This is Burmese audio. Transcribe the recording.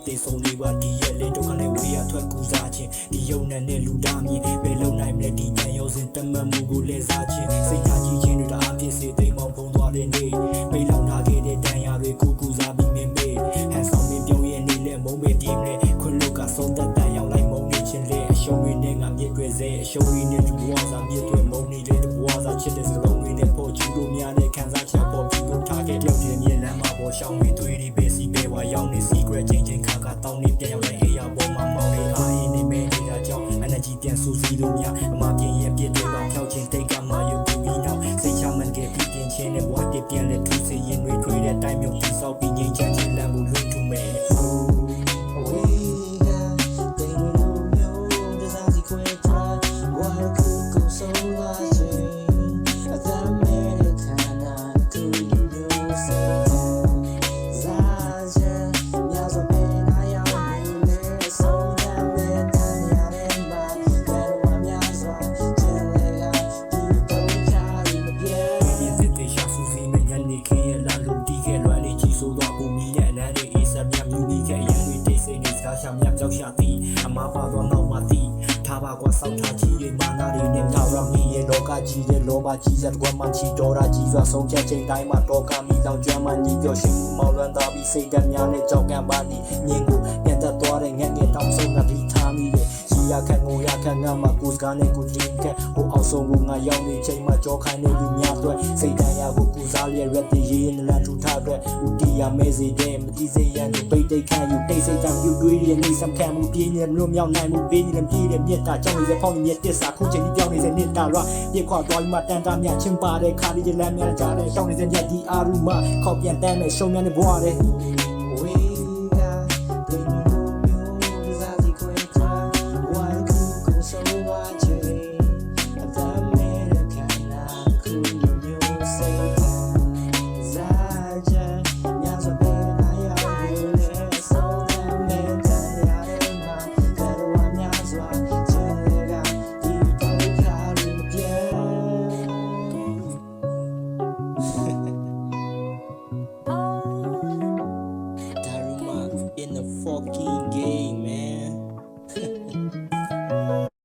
တေဆုံးလေးပါဒီရဲ့လေဒုက္ခနဲ့ဝေးရထွက်ကူစားခြင်းဒီယုံနဲ့လူသားမြင်ဘယ်လုံနိုင်မလဲဒီတန်ရုံစင်တမတ်မှုကိုလဲစားခြင်းစိတ်ထားကြည့်ခြင်းတွေတအားဖြစ်စေသိမ်းမောင်းဖုံးသွားတဲ့နေ့မေးလောင်ထားခဲ့တဲ့တန်ရာတွေကူစားပြီးမေးဟန်ဆောင်မင်းပြုံးရဲ့နေလဲမုံမေးပြင်းနဲ့ခွန်းလုတ်ကဆုံးသက်တန်ရောက်လိုက်မုံနေခြင်းလေအရှုံးရင်းနဲ့ငါမြစ်တွေစေအရှုံးရင်းနဲ့လူဝါစာမြစ်တွေမုံနေတဲ့ဘဝစာချစ်တဲ့စလုံးတွေနဲ့ပေါ်ကျူတို့များနဲ့ခံစားချက်ပေါ်ပြီးတော့ထားခဲ့တဲ့ပြင်းမြေလမ်းမှာပေါ်ရှောင်းပြီးတွေးဒီပဲစီပဲဝါရောက်နေ secret ချင်းခါတောင်းနေပြန်ရောက်တဲ့အေးရပေါ်မှာမောင်းနေအားအင်းနေမဲနေတာကြောင့် energy ပြန်ဆူစီလို့များအမပြင်းရဲ့ပြည့်တွေပါဖြောက်ချင်းတိတ်ကမှယူပြီးနောက်စိတ်ချမှန်ခဲ့ပြီးပြင်ချင်းနဲ့ဘဝတည်ပြန်လက်ထူးစေရင်တွေထွေးတဲ့တိုင်းမျိုးတိဆောက်ပြီးငြိမ်းချမ်းခြင်းလမ်းကိုလွှင့်ထူမယ် ရှာမြပြောက်ရှာသည်အမားပါတော့နောက်မှသည်ထားပါကွာစောက်ထားကြီးရဲ့မာနာတွေနဲ့မြောက်ရမီရဲ့လောကကြီးရဲ့လောဘကြီးစက်ကွာမှချီတော်ရာကြီးစွာဆုံးဖြတ်ချိန်တိုင်းမှာတော့ကမီတောင်ကျွမ်းမှညီပြောရှင်မောင်လွန်သားပြီးစိတ်ဓာတ်များနဲ့ကြောက်ကံပါနီမြင်ကိုပြန်သက်သွားတဲ့ငက်ငယ်တောင်ဆုံးကပြီးထားမိရဲ့ရခန့်ငိုရခန့်ငါမှာကိုစကားနဲ့ကိုတင်ခန့်ဟိုအောင်ဆုံးကိုငါရောက်နေချိန်မှာကြောခိုင်းနေလူများအတွက်စိတ်တရားကိုပူစားလျက်ရက်တည်ရေးနလန်ထူထားအတွက်ဦးတီယာမဲစီတဲ့မတိစေရန်ကိုပိတ်တိတ်ခန့်ယူတိတ်စိတ်တံပြူတွေးရနေစံခံမှုပြင်းနေလို့မြောက်နိုင်မှုပေးနေတယ်ပြေးတဲ့မြတ်တာကြောင့်နေတဲ့ဖောင်းနေတဲ့တစ္ဆာခုချိန်ကြီးပြောင်းနေတဲ့နေတာရပြစ်ခွာသွားပြီးမှတန်တာမြချင်းပါတဲ့ခါဒီလမ်းများကြားတဲ့တောင်းနေတဲ့ညက်ဒီအာရူမခေါပြန်တန်းမဲ့ရှုံများနဲ့ဘွားတဲ့in the fucking game